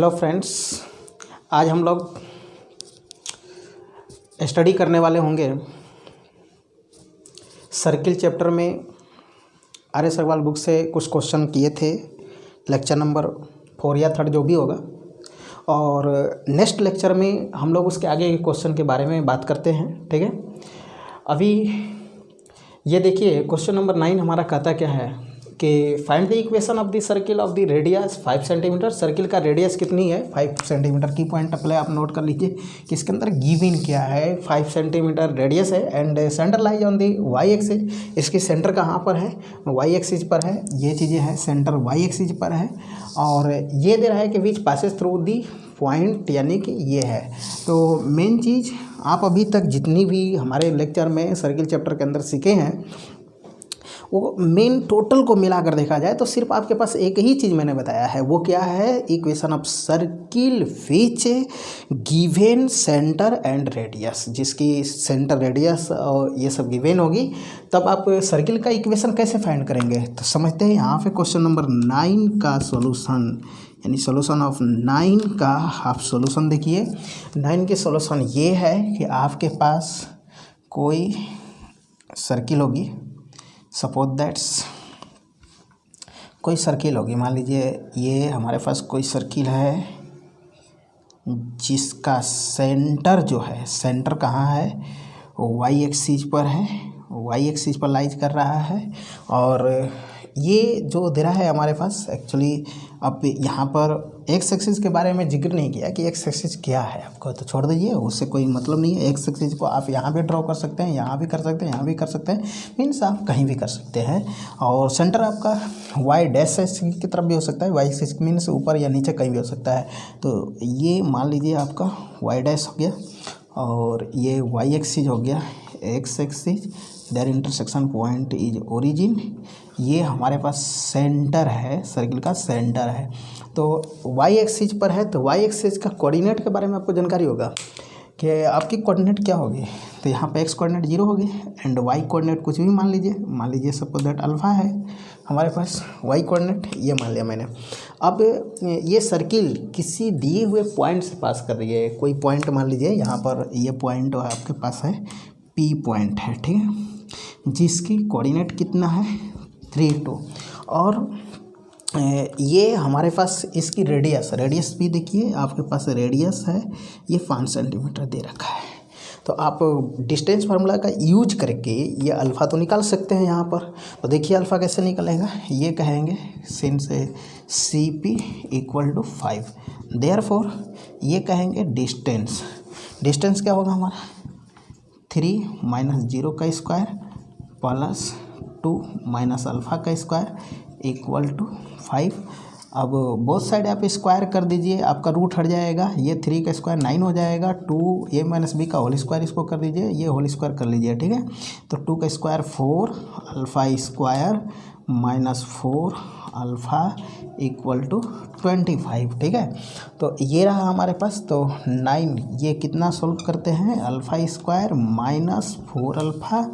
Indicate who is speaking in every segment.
Speaker 1: Hello friends, आज हम लोग स्टडी करने वाले होंगे सर्किल चैप्टर में। आर्य सगवाल बुक से कुछ क्वेश्चन किए थे, लेक्चर नंबर 4 या 3 जो भी होगा। और नेक्स्ट लेक्चर में हम लोग उसके आगे के क्वेश्चन के बारे में बात करते हैं, ठीक है। अभी ये देखिए, क्वेश्चन नंबर 9 हमारा कहता क्या है कि find the equation of the circle of the radius 5 centimetre. Circle का रेडियस कितनी है? 5 सेंटीमीटर की पॉइंट अप्लाई आप नोट कर लीजिए कि इसके अंदर गिवन क्या है। 5 सेंटीमीटर रेडियस है and centre lies on the y axis. इसकी सेंटर कहाँ पर है? वाई एक्सिस पर है। ये चीज़ें हैं, सेंटर वाई एक्सिस पर है। और ये दे रहा है कि विच पासेस थ्रू दी पॉइंट, यानी कि ये है। तो मेन चीज़ आप अभी तक जितनी भी हमारे लेक्चर में सर्किल चैप्टर के अंदर सीखे हैं, वो मेन टोटल को मिलाकर देखा जाए तो सिर्फ आपके पास एक ही चीज़ मैंने बताया है। वो क्या है? Equation of circle which given centre and radius. जिसकी सेंटर, रेडियस और ये सब गिवन होगी, तब आप सर्किल का इक्वेशन कैसे फाइंड करेंगे। तो समझते हैं यहाँ पे क्वेश्चन नंबर 9 का सॉल्यूशन, यानी सॉल्यूशन ऑफ 9 का आप सॉल्यूशन देखिए। 9 के सॉल्यूशन ये है कि आपके पास कोई सर्किल होगी, सपोज दैट्स कोई सर्किल होगी। मान लीजिए ये हमारे पास कोई सर्किल है जिसका सेंटर जो है, सेंटर कहाँ है? वाई एक्सिस पर है, वाई एक्सिस पर लाइज कर रहा है। और ये जो दे रहा है हमारे पास, एक्चुअली अब यहाँ पर एक्स एक्सिस के बारे में जिक्र नहीं किया कि एक्स एक्सिस क्या है आपको, तो छोड़ दीजिए, उससे कोई मतलब नहीं है। एक्स एक्सिस को आप यहाँ भी ड्रॉ कर सकते हैं, यहाँ भी कर सकते हैं, यहाँ भी कर सकते हैं, मीन्स आप कहीं भी कर सकते हैं। और सेंटर आपका वाई डैश एक्सिस की तरफ भी हो सकता है, वाई एक्सिस मीन्स ऊपर या नीचे कहीं भी हो सकता है। तो ये मान लीजिए आपका वाई डैश हो गया और ये वाई एक्सिस हो गया, x axis, there intersection point is origin. ये हमारे पास सेंटर है, सर्किल का सेंटर है। तो वाई एक्सिस पर है, तो वाई एक्सिस का कोऑर्डिनेट के बारे में आपको जानकारी होगा कि आपकी कोऑर्डिनेट क्या होगी। तो यहाँ पे एक्स कोऑर्डिनेट 0 होगी एंड वाई कोऑर्डिनेट कुछ भी मान लीजिए सपोज दैट अल्फ़ा है हमारे पास वाई कोऑर्डिनेट, ये मान लिया मैंने। अब ये सर्किल किसी दिए हुए पॉइंट से पास कर रही है। कोई पॉइंट मान लीजिए यहाँ पर, ये पॉइंट आपके पास है, पी पॉइंट है, ठीक है, जिसकी कोऑर्डिनेट कितना है 3 2। और ये हमारे पास इसकी रेडियस भी देखिए, आपके पास रेडियस है, ये 5 सेंटीमीटर दे रखा है। तो आप डिस्टेंस फार्मूला का यूज करके ये अल्फ़ा तो निकाल सकते हैं यहाँ पर। तो देखिए अल्फ़ा कैसे निकलेगा, ये कहेंगे since c p equal to 5, therefore ये कहेंगे डिस्टेंस क्या होगा हमारा 3 - 0 का स्क्वायर प्लस 2 - अल्फ़ा का स्क्वायर इक्वल टू 5। अब बोथ साइड आप स्क्वायर कर दीजिए, आपका रूट हट जाएगा, ये 3 का स्क्वायर 9 हो जाएगा, 2a - b का होल स्क्वायर इसको कर दीजिए, ये होल स्क्वायर कर लीजिए, ठीक है। तो 2 का square 4 alpha square -4 alpha equal to 25, ठीक है। तो ये रहा हमारे पास। तो 9 ये कितना सोल्व करते हैं, अल्फ़ा स्क्वायर -4 अल्फ़ा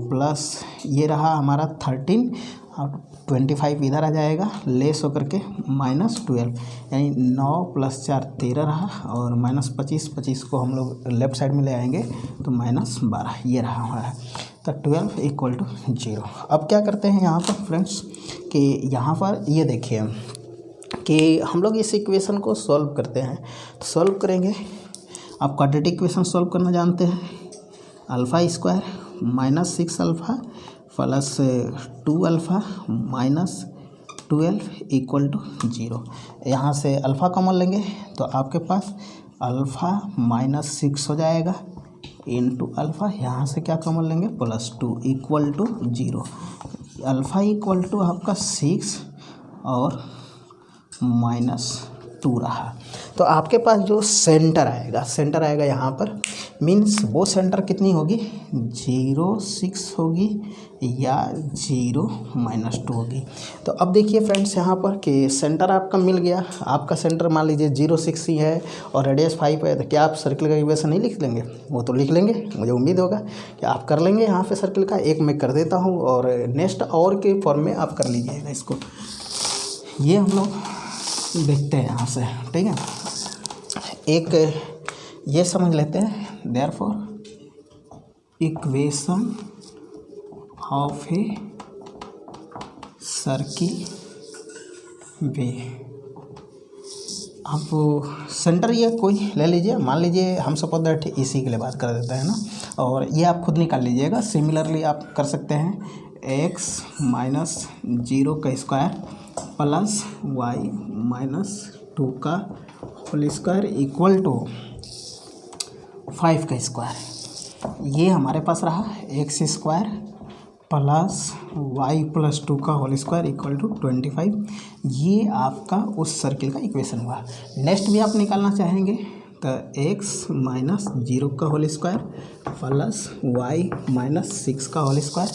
Speaker 1: प्लस ये रहा हमारा 13 और 25 इधर आ जाएगा, लेस होकर के -12, यानी 9 + 4 13 रहा और -25 को हम लोग लेफ्ट साइड में ले आएंगे तो -12 ये रहा हमारा। तो 12 इक्वल टू 0। अब क्या करते हैं यहाँ पर फ्रेंड्स कि यहाँ पर ये देखिए कि हम लोग इस इक्वेशन को सॉल्व करते हैं। तो सॉल्व करेंगे, आप क्वाड्रेटिक इक्वेशन सॉल्व करना जानते हैं। Alpha square -6 alpha plus 2 alpha -12 equal to 0। यहाँ से अल्फ़ा कॉमन लेंगे तो आपके पास अल्फ़ा -6 हो जाएगा इंटू अल्फ़ा, यहाँ से क्या कॉमन लेंगे +2 equal to 0। Alpha equal to आपका 6 और -2 रहा। तो आपके पास जो सेंटर आएगा यहाँ पर, मीन्स वो सेंटर कितनी होगी 0 6 होगी या 0 -2 होगी। तो अब देखिए फ्रेंड्स यहाँ पर कि सेंटर आपका मिल गया। आपका सेंटर मान लीजिए 0 6 ही है और रेडियस 5 है, तो क्या आप सर्किल का इक्वेशन नहीं लिख लेंगे? वो तो लिख लेंगे, मुझे उम्मीद होगा कि आप कर लेंगे। यहाँ पे सर्किल का एक मैं कर देता हूँ और नेक्स्ट और के फॉर्म में आप कर लीजिएगा इसको। ये हम लोग देखते हैं यहाँ से, ठीक है। एक ये समझ लेते हैं, therefore equation of a circle b. आप सेंटर ये कोई ले लीजिए, मान लीजिए हम सपोज दैट इसी के लिए बात कर देते हैं ना, और ये आप खुद निकाल लीजिएगा। सिमिलरली आप कर सकते हैं x माइनस 0 का स्क्वायर प्लस y माइनस 2 का होल स्क्वायर इक्वल टू 5 का स्क्वायर। ये हमारे पास रहा x square plus y plus 2 का होल स्क्वायर इक्वल टू 25। ये आपका उस सर्किल का इक्वेशन हुआ। नेक्स्ट भी आप निकालना चाहेंगे तो x माइनस 0 का whole square plus y minus 6 का होल स्क्वायर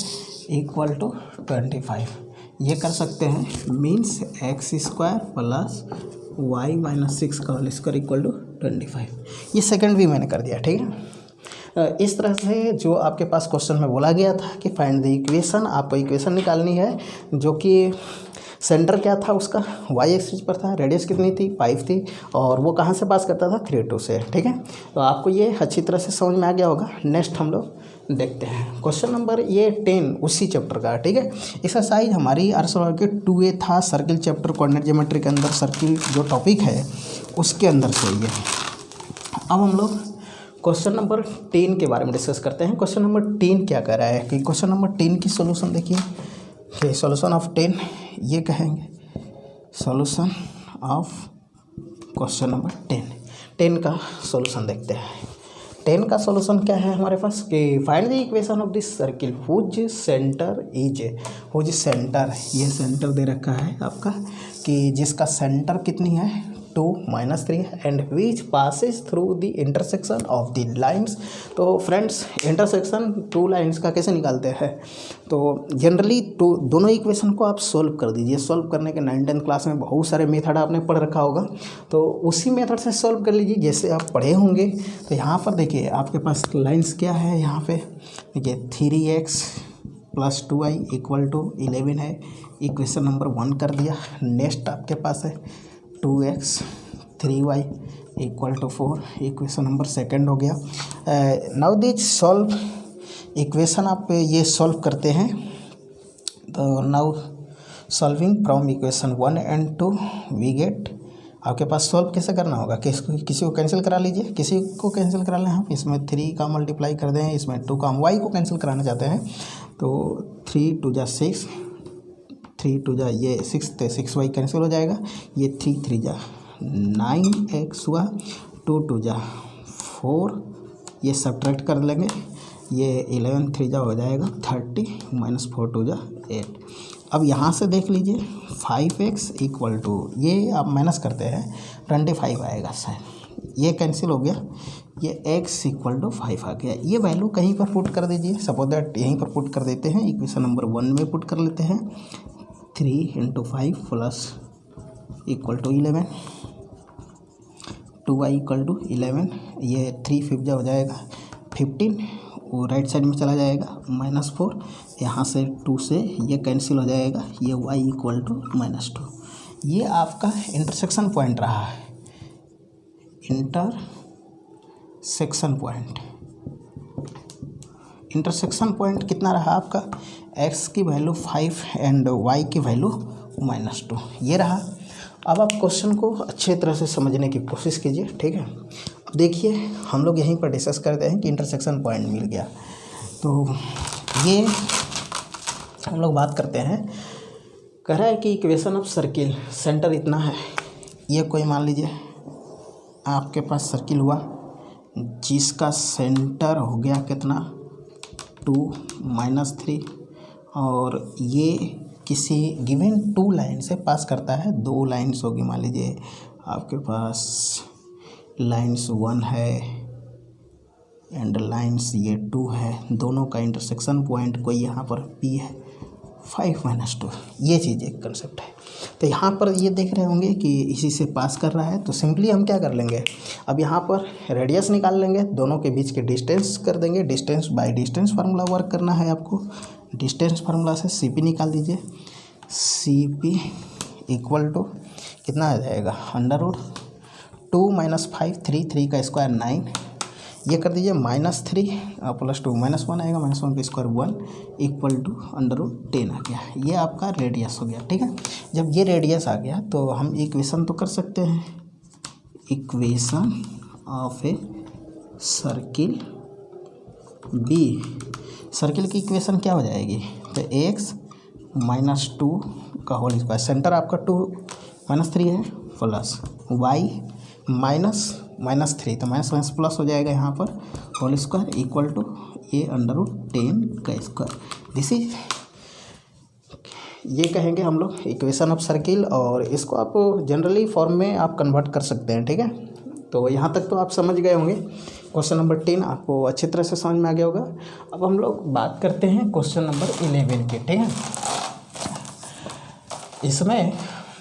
Speaker 1: इक्वल टू 25। ये कर सकते हैं, means x square plus y minus 6 का होल स्क्वायर इक्वल टू 25। ये सेकंड भी मैंने कर दिया, ठीक है। इस तरह से जो आपके पास क्वेश्चन में बोला गया था कि फाइंड द इक्वेशन, आपको इक्वेशन निकालनी है जो कि सेंटर क्या था उसका y एक्सिस पर था, रेडियस कितनी थी 5 थी, और वो कहाँ से पास करता था 3 2 से, ठीक है। तो आपको ये अच्छी तरह से समझ में आ गया होगा। नेक्स्ट हम लोग देखते हैं क्वेश्चन नंबर ये 10 उसी चैप्टर का, ठीक है। एक्सरसाइज हमारी अर्सोलर के 2A था, सर्किल चैप्टर कोऑर्डिनेट ज्योमेट्री के अंदर सर्किल जो टॉपिक है उसके अंदर से ये। अब हम लोग क्वेश्चन नंबर 10 के बारे में डिस्कस करते हैं। क्वेश्चन नंबर 10 क्या कह रहा है कि क्वेश्चन नंबर 10 की सॉल्यूशन देखिए कि सॉल्यूशन ऑफ 10 ये कहेंगे, सॉल्यूशन ऑफ क्वेश्चन नंबर 10 का सॉल्यूशन देखते हैं। 10 का सॉल्यूशन क्या है हमारे पास कि find the equation of this circle whose centre is, whose centre, ये सेंटर दे रखा है आपका कि जिसका सेंटर कितनी है 2 - 3 and which passes through the intersection of the lines. तो फ्रेंड्स इंटरसेक्शन 2 लाइन्स का कैसे निकालते हैं, तो जनरली तो दोनों इक्वेशन को आप सोल्व कर दीजिए। सोल्व करने के 9th क्लास में बहुत सारे मेथड आपने पढ़ रखा होगा, तो उसी मेथड से सोल्व कर लीजिए जैसे आप पढ़े होंगे। तो यहाँ पर देखिए आपके पास लाइन्स क्या है, यहाँ पे देखिए 3x plus 2y equal to 11 है, इक्वेशन नंबर 1 कर दिया। नेक्स्ट आपके पास है 2x 3y equal to 4, equation number 2 हो गया। नाउ दिस सॉल्व इक्वेशन आप ये सॉल्व करते हैं, तो now solving from equation 1 and 2 we get, आपके पास सॉल्व कैसे करना होगा, किसी को कैंसिल करा लीजिए, किसी को कैंसिल करा लें हम, इसमें 3 का मल्टीप्लाई कर दें, इसमें 2 का, हम y को कैंसिल कराना चाहते हैं तो 3 2 जा 6, 3 2 जा ये 6 तो 6y कैंसिल हो जाएगा, ये 3 3 जा 9x हुआ, 2 2 जा 4, ये सब्ट्रैक्ट कर लेंगे, ये 11 3 जा हो जाएगा 30 - 4 2 जा 8। अब यहाँ से देख लीजिए 5x इक्वल टू, ये आप माइनस करते हैं 25 आएगा शायद, ये कैंसिल हो गया, ये x इक्वल टू 5 आ गया। ये वैल्यू कहीं पर पुट कर दीजिए, सपोज दैट यहीं पर पुट कर देते हैं, इक्वेशन नंबर 1 में पुट कर लेते हैं। 3 × 5 plus equal to 11, 2y equal to 11, ये 3 5 जा हो जाएगा 15, वो राइट साइड में चला जाएगा -4, यहाँ से 2 से ये कैंसिल हो जाएगा, ये y इक्वल टू -2। ये आपका इंटरसेक्शन पॉइंट रहा है, इंटरसेक्शन पॉइंट। इंटरसेक्शन पॉइंट कितना रहा आपका, x की वैल्यू 5 एंड y की वैल्यू -2, ये रहा। अब आप क्वेश्चन को अच्छे तरह से समझने की कोशिश कीजिए, ठीक है। अब देखिए हम लोग यहीं पर डिस्कस करते हैं कि इंटरसेक्शन पॉइंट मिल गया, तो ये हम लोग बात करते हैं। कह रहा है कि इक्वेशन ऑफ सर्किल, सेंटर इतना है, ये कोई मान लीजिए आपके पास सर्किल हुआ जिसका सेंटर हो गया कितना 2 - 3, और ये किसी गिवन 2 लाइन से पास करता है। 2 लाइन्स होगी, मान लीजिए आपके पास लाइन्स 1 है एंड लाइन्स ये 2 है, दोनों का इंटरसेक्शन पॉइंट कोई यहाँ पर P है 5 - 2, ये चीज़ एक कंसेप्ट है। तो यहाँ पर ये देख रहे होंगे कि इसी से पास कर रहा है, तो सिंपली हम क्या कर लेंगे, अब यहाँ पर रेडियस निकाल लेंगे, दोनों के बीच के डिस्टेंस कर देंगे, distance by distance formula work करना है आपको। डिस्टेंस फार्मूला से CP निकाल दीजिए, CP इक्वल टू कितना आ जाएगा, √2 - 5 3 का स्क्वायर 9, ये कर दीजिए -3 +2 -1 आएगा, -1 का स्क्वायर 1 = √10 आ गया। ये आपका रेडियस हो गया। ठीक है, जब ये रेडियस आ गया तो हम इक्वेशन तो कर सकते हैं, equation of a circle b. Circle की इक्वेशन क्या हो जाएगी, तो x - 2 का होल स्क्वायर, सेंटर आपका 2 - 3 है, प्लस y -3, तो माइनस प्लस हो जाएगा यहाँ पर, होल स्क्वायर इक्वल टू ये √10 का स्क्वायर। दिस इज, ये कहेंगे हम लोग इक्वेशन ऑफ सर्किल, और इसको आप जनरली फॉर्म में आप कन्वर्ट कर सकते हैं। ठीक है, तो यहाँ तक तो आप समझ गए होंगे। क्वेश्चन नंबर 10 आपको अच्छी तरह से समझ में आ गया होगा। अब हम लोग बात करते हैं क्वेश्चन नंबर 11 की। ठीक है, इसमें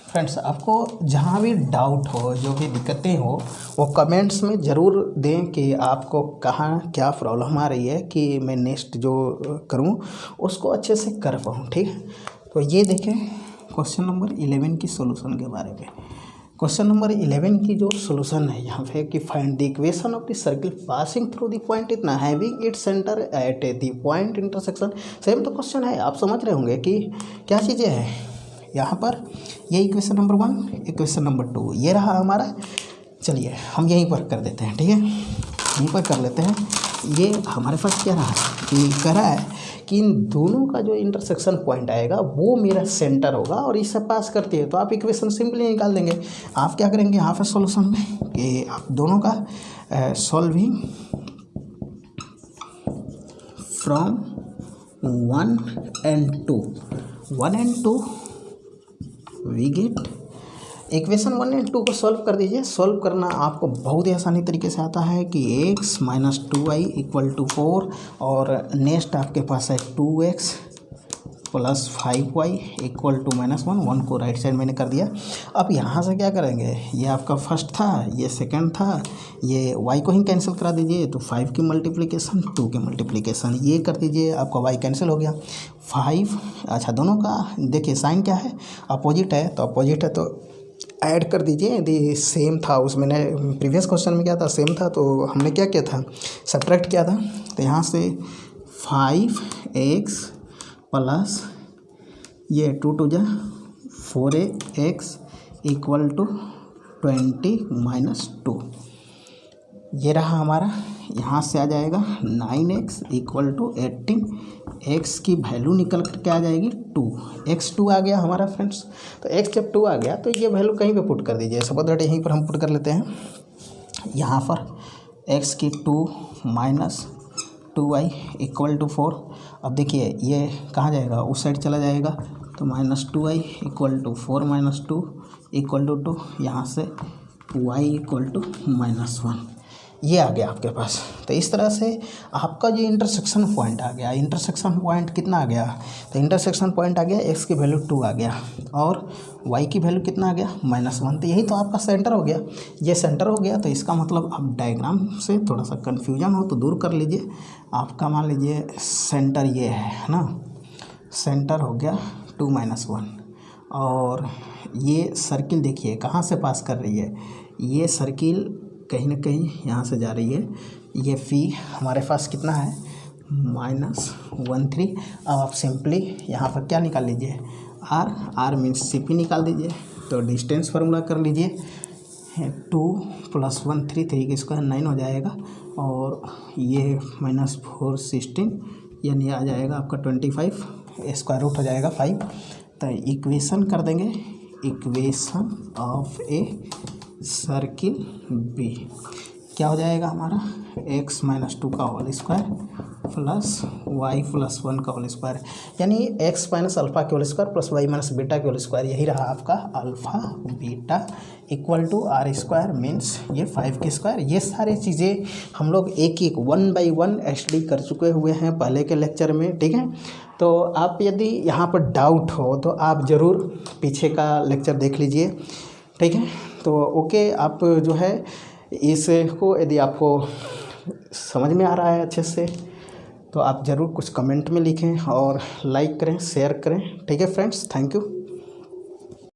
Speaker 1: फ्रेंड्स आपको जहाँ भी डाउट हो, जो भी दिक्कतें हो, वो कमेंट्स में ज़रूर दें कि आपको कहाँ क्या प्रॉब्लम आ रही है, कि मैं नेक्स्ट जो करूँ उसको अच्छे से कर पाऊँ। ठीक है, तो ये देखें क्वेश्चन नंबर 11 की सॉल्यूशन के बारे में। क्वेश्चन नंबर 11 की जो सॉल्यूशन है यहाँ पे, कि find the equation of the circle passing through the point इतना having its centre at the point intersection. Same तो क्वेश्चन है, आप समझ रहे होंगे कि क्या चीज़ें हैं यहाँ पर। ये इक्वेशन नंबर 1, इक्वेशन नंबर 2 ये रहा हमारा। चलिए हम यहीं पर कर देते हैं। ठीक है, यहीं पर कर लेते हैं। ये हमारे पास क्या रहा कि कह रहा है कि इन दोनों का जो इंटरसेक्शन पॉइंट आएगा वो मेरा सेंटर होगा, और इससे पास करती है, तो आप इक्वेशन सिंपली निकाल देंगे। आप क्या करेंगे यहाँ पर सॉल्यूशन में, कि आप दोनों का solving from 1 and 2 we get equation 1 and 2 को सॉल्व कर दीजिए। सॉल्व करना आपको बहुत ही आसानी तरीके से आता है, कि x - 2y = 4, और नेक्स्ट आपके पास है 2x + 5y = -1, 1 को राइट साइड मैंने कर दिया। अब यहाँ से क्या करेंगे, ये आपका फर्स्ट था, ये सेकंड था, ये y को ही कैंसिल करा दीजिए, तो 5 की मल्टीप्लिकेशन 2 की मल्टीप्लिकेशन ये कर दीजिए, आपका y कैंसिल हो गया। 5, अच्छा दोनों का देखिए साइन क्या है, अपोजिट है, तो अपोजिट है तो ऐड कर दीजिए। यदि सेम था, उसमें प्रीवियस क्वेश्चन में क्या था, सेम था, तो हमने क्या किया था, सब्ट्रैक्ट किया था। तो यहाँ से 5x प्लस ये 2 × 2 = 4x = 20 - 2, ये रहा हमारा। यहाँ से आ जाएगा 9x = 18, x की वैल्यू निकल कर क्या आ जाएगी 2, x 2 आ गया हमारा फ्रेंड्स। तो x जब 2 आ गया तो ये वैल्यू कहीं पे पुट कर दीजिए, सपोज दैट यहीं पर हम पुट कर लेते हैं। यहाँ पर x की 2 - 2y = 4। अब देखिए ये कहाँ जाएगा, उस साइड चला जाएगा, तो -2y = 4 - 2 = 2, यहाँ से y = -1, ये आ गया आपके पास। तो इस तरह से आपका जो इंटरसेक्शन पॉइंट आ गया, इंटरसेक्शन पॉइंट कितना आ गया, तो इंटरसेक्शन पॉइंट आ गया, x की वैल्यू 2 आ गया, और y की वैल्यू कितना आ गया, -1। तो यही तो आपका सेंटर हो गया। ये सेंटर हो गया, तो इसका मतलब आप डायग्राम से थोड़ा सा कन्फ्यूजन हो तो दूर कर लीजिए। आपका मान लीजिए सेंटर ये है ना, सेंटर हो गया 2 - 1, और ये सर्किल देखिए कहाँ से पास कर रही है, ये सर्किल कहीं ना कहीं यहाँ से जा रही है। ये फी हमारे पास कितना है, -13। अब आप सिंपली यहाँ पर क्या निकाल लीजिए, r मीन्स CP निकाल दीजिए, तो डिस्टेंस फार्मूला कर लीजिए, 2 + 1 3 का स्क्वायर 9 हो जाएगा, और ये -4 16, यानी आ जाएगा आपका 25, स्क्वायर रूट हो जाएगा 5। तो इक्वेशन कर देंगे, equation of a circle b क्या हो जाएगा हमारा, x - 2 का होल स्क्वायर प्लस y + 1 का होल स्क्वायर, यानी x - अल्फ़ा के whole square plus y - beta के होल स्क्वायर, यही रहा आपका अल्फ़ा बीटा = r², मीन्स ये 5 के स्क्वायर। ये सारी चीज़ें हम लोग एक 1 by 1 स्टडी कर चुके हुए हैं पहले के लेक्चर में। ठीक है, तो आप यदि यहाँ पर डाउट हो तो आप ज़रूर पीछे का लेक्चर देख लीजिए। ठीक है, तो ओके, आप जो है इसको यदि आपको समझ में आ रहा है अच्छे से, तो आप ज़रूर कुछ कमेंट में लिखें और लाइक करें, शेयर करें। ठीक है फ्रेंड्स, थैंक यू।